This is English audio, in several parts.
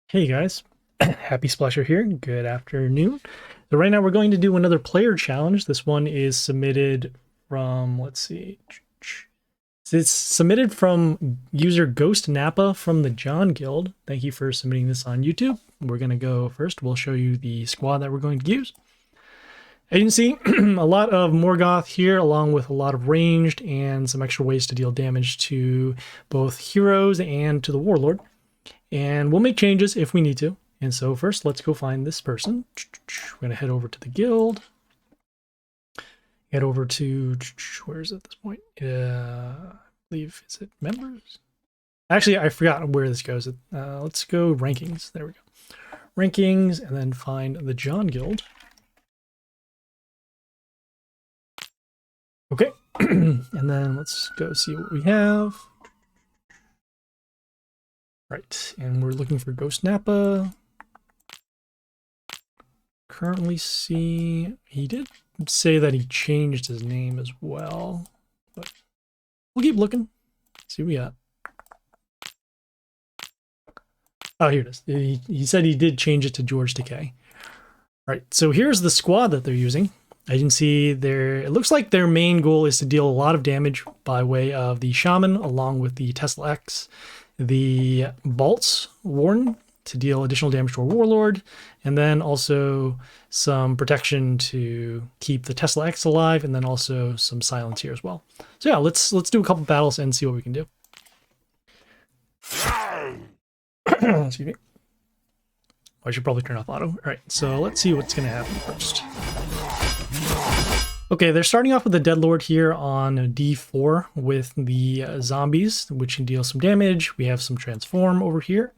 Hey guys, Happy Splasher here. Good afternoon. So right now we're going to do another player challenge. This one is submitted from, let's see, it's submitted from user Ghost Nappa from the John Guild. Thank you for submitting this on YouTube. We're going to go first. We'll show you the squad that we're going to use. As you can see, a lot of Morgoth here, along with a lot of ranged and some extra ways to deal damage to both heroes and to the Warlord. And we'll make changes if we need to. And so first, let's go find this person. We're going to head over to the guild. Head over to, where is it at this point? I believe, is it members? Actually, I forgot where this goes. Let's go rankings. There we go. Rankings, and then find the John Guild. Okay. And then let's go see what we have. Right, and we're looking for Ghost Nappa. Currently see, he did say that he changed his name as well, but we'll keep looking. See what we got. Oh, here it is. He said he did change it to GeorgTakei. Right, so here's the squad that they're using. As you can see there, it looks like their main goal is to deal a lot of damage by way of the Shaman, along with the Tesla X, the Bolts Warden to deal additional damage to our Warlord, and then also some protection to keep the Tesla X alive, and then also some silence here as well. So yeah, let's do a couple battles and see what we can do. Excuse me. I should probably turn off auto. All right, so let's see what's going to happen first. Okay, they're starting off with the Deadlord here on D4 with the zombies, which can deal some damage. We have some transform over here.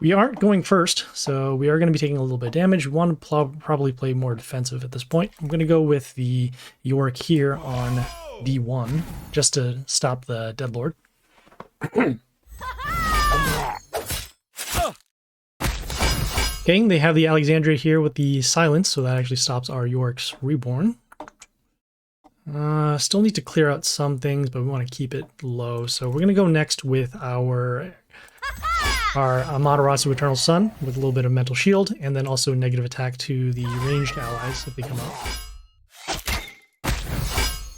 We aren't going first, so we are going to be taking a little bit of damage. We want to probably play more defensive at this point. I'm going to go with the Yorick here on D1, just to stop the Deadlord. Okay, they have the Alexandria here with the silence, so that actually stops our Yorick's Reborn. Still need to clear out some things, but we want to keep it low. So we're going to go next with our Amaterasu Eternal Sun with a little bit of Mental Shield, and then also negative attack to the ranged allies if they come up.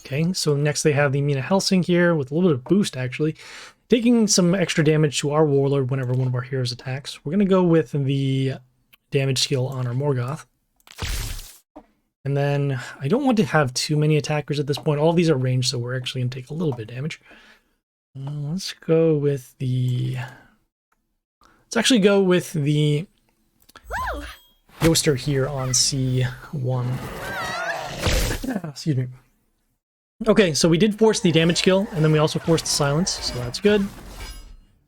Okay, so next they have the Mina Helsing here with a little bit of boost, actually, taking some extra damage to our Warlord whenever one of our heroes attacks. We're going to go with the damage skill on our Morgoth. And then I don't want to have too many attackers at this point. All these are ranged, so we're actually going to take a little bit of damage. Let's go with the... Let's actually go with the Ghoster here on C1. Excuse me. Okay, so we did force the damage skill, and then we also forced the silence, so that's good.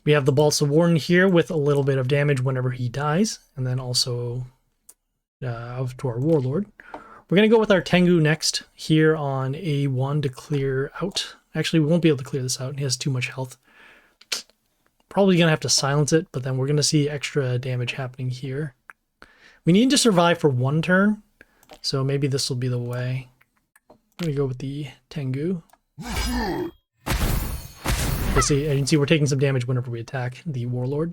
We have the Balsa Warden here with a little bit of damage whenever he dies, and then also to our Warlord. We're going to go with our Tengu next here on A1 to clear out. Actually, we won't be able to clear this out. He has too much health. Probably going to have to silence it, but then we're going to see extra damage happening here. We need to survive for one turn, so maybe this will be the way. I'm going to go with the Tengu. You can see we're taking some damage whenever we attack the Warlord.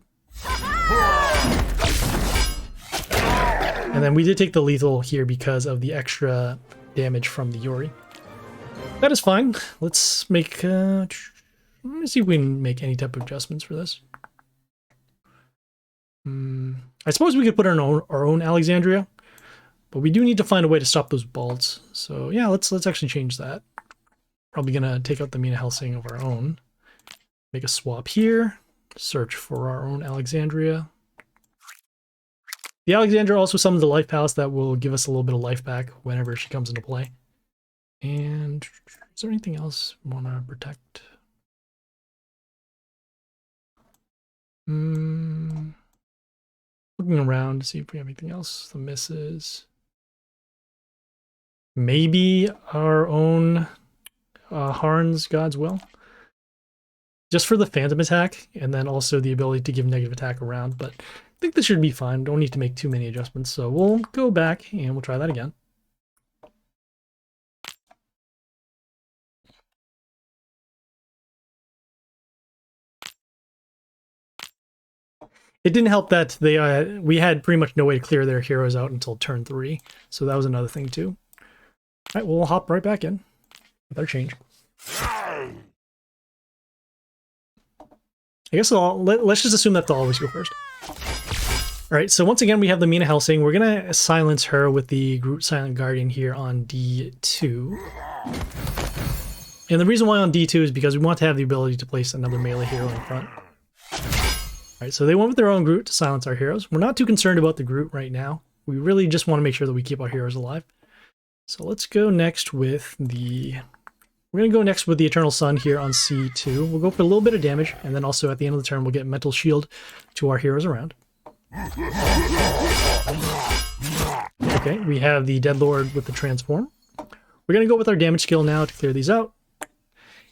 And then we did take the lethal here because of the extra damage from the Yori. That is fine. Let's make... let me see if we can make any type of adjustments for this. I suppose we could put our own Alexandria, but we do need to find a way to stop those bolts. So yeah, let's actually change that. Probably gonna take out the Mina Helsing of our own. Make a swap here. Search for our own Alexandria. The Alexandria also summons the Life Palace that will give us a little bit of life back whenever she comes into play. And is there anything else we want to protect? Looking around to see if we have anything else. The misses. Maybe our own Harn's God's Will. Just for the Phantom attack, and then also the ability to give negative attack around, but I think this should be fine. Don't need to make too many adjustments, so we'll go back and we'll try that again. It didn't help that they we had pretty much no way to clear their heroes out until turn 3, so that was another thing too. All right, we'll hop right back in with our change. I guess let's just assume that they'll always go first. All right, so once again, we have the Mina Helsing. We're going to silence her with the Groot Silent Guardian here on D2. And the reason why on D2 is because we want to have the ability to place another melee hero in front. All right, so they went with their own Groot to silence our heroes. We're not too concerned about the Groot right now. We really just want to make sure that we keep our heroes alive. So let's go next with the... We're going to go next with the Eternal Sun here on C2. We'll go for a little bit of damage, and then also at the end of the turn, we'll get Mental Shield to our heroes around. Okay, we have the Deadlord with the Transform. We're going to go with our damage skill now to clear these out.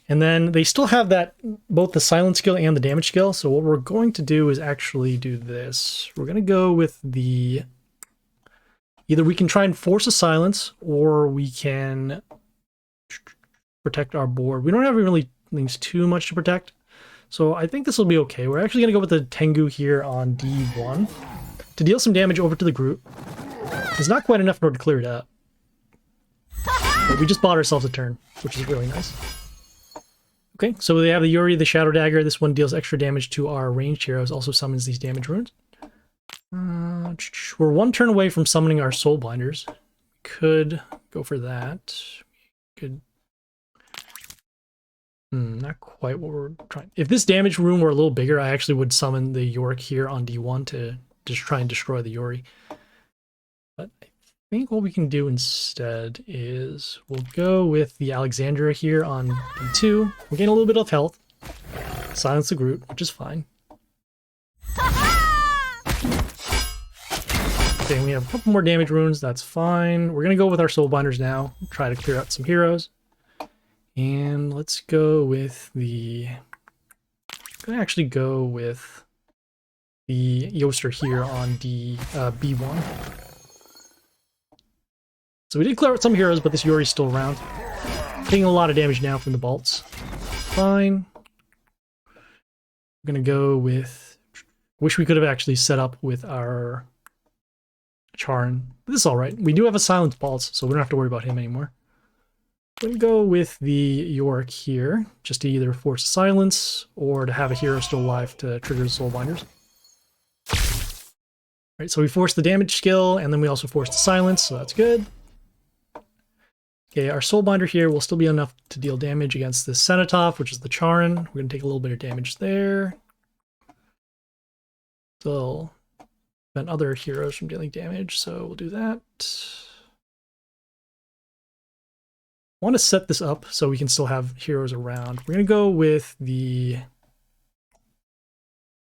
And then they still have that, both the silence skill and the damage skill. So what we're going to do is actually do this. We're going to go with the... Either we can try and force a silence, or we can protect our board. We don't have really things too much to protect. So I think this will be okay. We're actually going to go with the Tengu here on D1 to deal some damage over to the Groot. It's not quite enough in order to clear it up. But we just bought ourselves a turn, which is really nice. Okay, so they have the Yuri, the Shadow Dagger. This one deals extra damage to our ranged heroes, also summons these damage runes. We're one turn away from summoning our Soul Binders. Could go for that. Could... not quite what we're trying. If this damage rune were a little bigger, I actually would summon the Yorick here on D1 to just try and destroy the Yuri. But I think what we can do instead is we'll go with the Alexandria here on D2. We'll gain a little bit of health. Silence the Groot, which is fine. Okay, we have a couple more damage runes. That's fine. We're going to go with our Soul Binders now. Try to clear out some heroes. And let's go with the... I'm going to actually go with the Yoster here on B1. So we did clear out some heroes, but this Yuri's still around. Taking a lot of damage now from the bolts. Fine. I'm going to go with... Wish we could have actually set up with our Charin. This is alright. We do have a Silence Bolts, so we don't have to worry about him anymore. I'm going to go with the Yorick here, just to either force silence or to have a hero still alive to trigger the Soul Binders. Alright, so we force the damage skill, and then we also force the silence, so that's good. Okay, our Soul Binder here will still be enough to deal damage against this Cenotaph, which is the Charin. We're going to take a little bit of damage there. So, prevent other heroes from dealing damage, so we'll do that. I want to set this up so we can still have heroes around. We're going to go with the...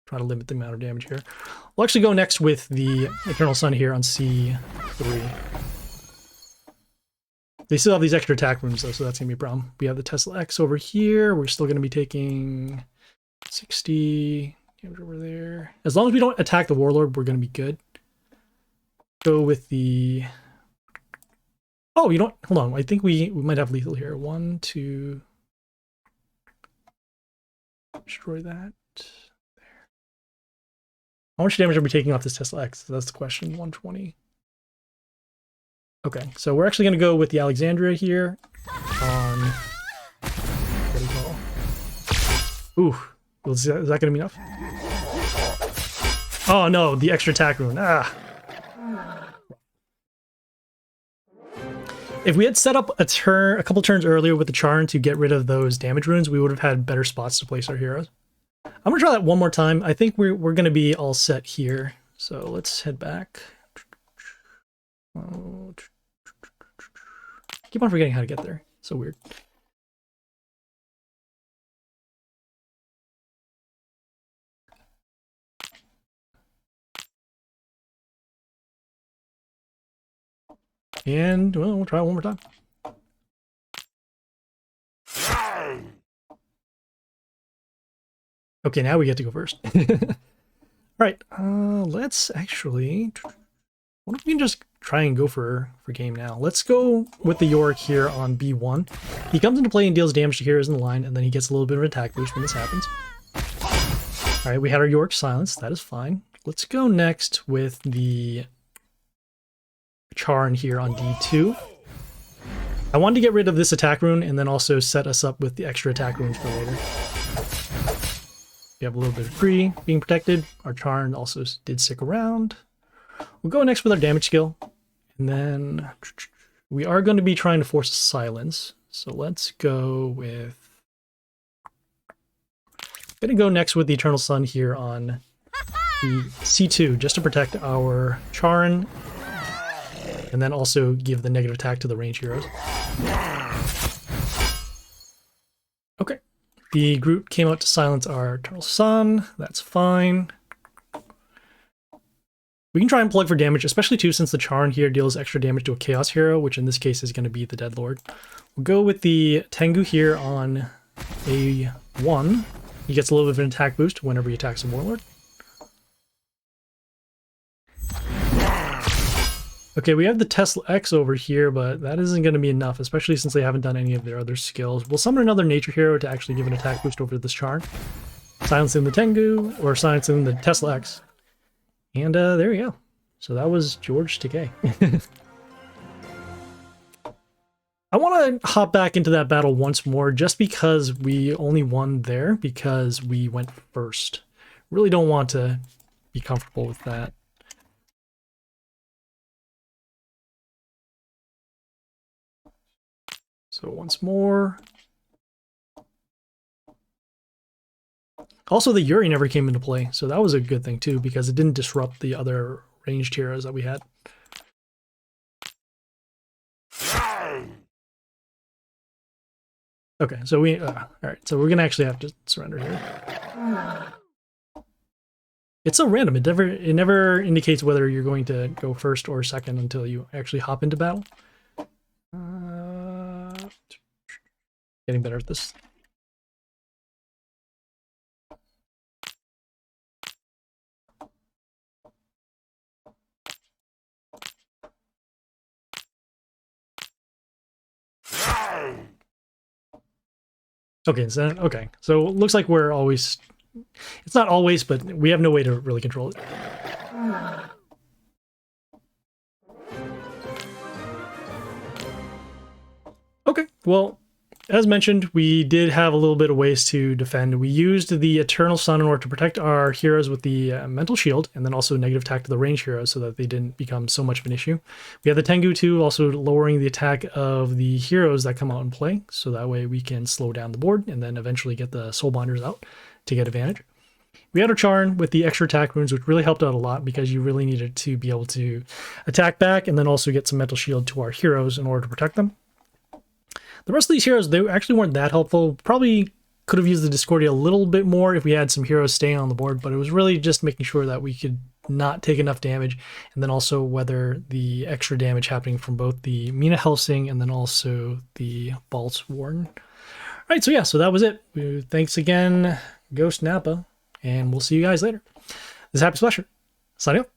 Try to limit the amount of damage here. We'll actually go next with the Eternal Sun here on C3. They still have these extra attack rooms though, so that's going to be a problem. We have the Tesla X over here. We're still going to be taking 60 damage over there. As long as we don't attack the Warlord, we're going to be good. Go with the... Oh, you don't... Hold on. I think we might have lethal here. 1, 2... Destroy that. There. How much damage are we taking off this Tesla X? That's the question. 120. Okay, so we're actually going to go with the Alexandria here on... What do you call it? Ooh. Is that going to be enough? Oh no, the extra attack rune. Ah. If we had set up a couple turns earlier with the Charin to get rid of those damage runes, we would have had better spots to place our heroes. I'm going to try that one more time. I think we're going to be all set here. So let's head back. Oh, keep on forgetting how to get there. So weird. And, well, we'll try it one more time. Okay, now we get to go first. Alright, let's actually... What if we can just try and go for game now? Let's go with the Yorick here on B1. He comes into play and deals damage to heroes in the line, and then he gets a little bit of an attack boost when this happens. Alright, we had our Yorick silence. That is fine. let's go next with the Charn here on D2. I wanted to get rid of this attack rune and then also set us up with the extra attack runes for later. We have a little bit of free being protected. Our Charn also did stick around. We'll go next with our damage skill. And then we are going to be trying to force silence. So let's go with... I'm going to go next with the Eternal Sun here on the C2 just to protect our Charn. And then also give the negative attack to the range heroes. Okay. The group came out to silence our Eternal Sun. That's fine. We can try and plug for damage, especially too since the Charn here deals extra damage to a Chaos hero, which in this case is going to be the Dead Lord. We'll go with the Tengu here on A1. He gets a little bit of an attack boost whenever he attacks a Warlord. Okay, we have the Tesla X over here, but that isn't going to be enough, especially since they haven't done any of their other skills. We'll summon another nature hero to actually give an attack boost over this Charn. Silencing the Tengu, or silencing the Tesla X. And there we go. So that was GeorgTakei. I want to hop back into that battle once more just because we only won there because we went first. Really don't want to be comfortable with that. So once more. Also, the Yuri never came into play, so that was a good thing too, because it didn't disrupt the other ranged heroes that we had. Okay, so we, all right, so we're gonna actually have to surrender here. It's so random. It never indicates whether you're going to go first or second until you actually hop into battle. Getting better at this. Okay, so so it looks like we're always, it's not always, but we have no way to really control it. Okay, well, as mentioned, we did have a little bit of ways to defend. We used the Eternal Sun in order to protect our heroes with the Mental Shield, and then also negative attack to the range heroes so that they didn't become so much of an issue. We have the Tengu too, also lowering the attack of the heroes that come out and play, so that way we can slow down the board and then eventually get the Soulbinders out to get advantage. We had our Charn with the extra attack runes, which really helped out a lot because you really needed to be able to attack back and then also get some Mental Shield to our heroes in order to protect them. The rest of these heroes, they actually weren't that helpful. Probably could have used the Discordia a little bit more if we had some heroes staying on the board, but it was really just making sure that we could not take enough damage, and then also weather the extra damage happening from both the Mina Helsing and then also the Vault's Warden. All right, so yeah, so that was it. Thanks again, Ghost Nappa, and we'll see you guys later. This is Happy Splasher, signing up.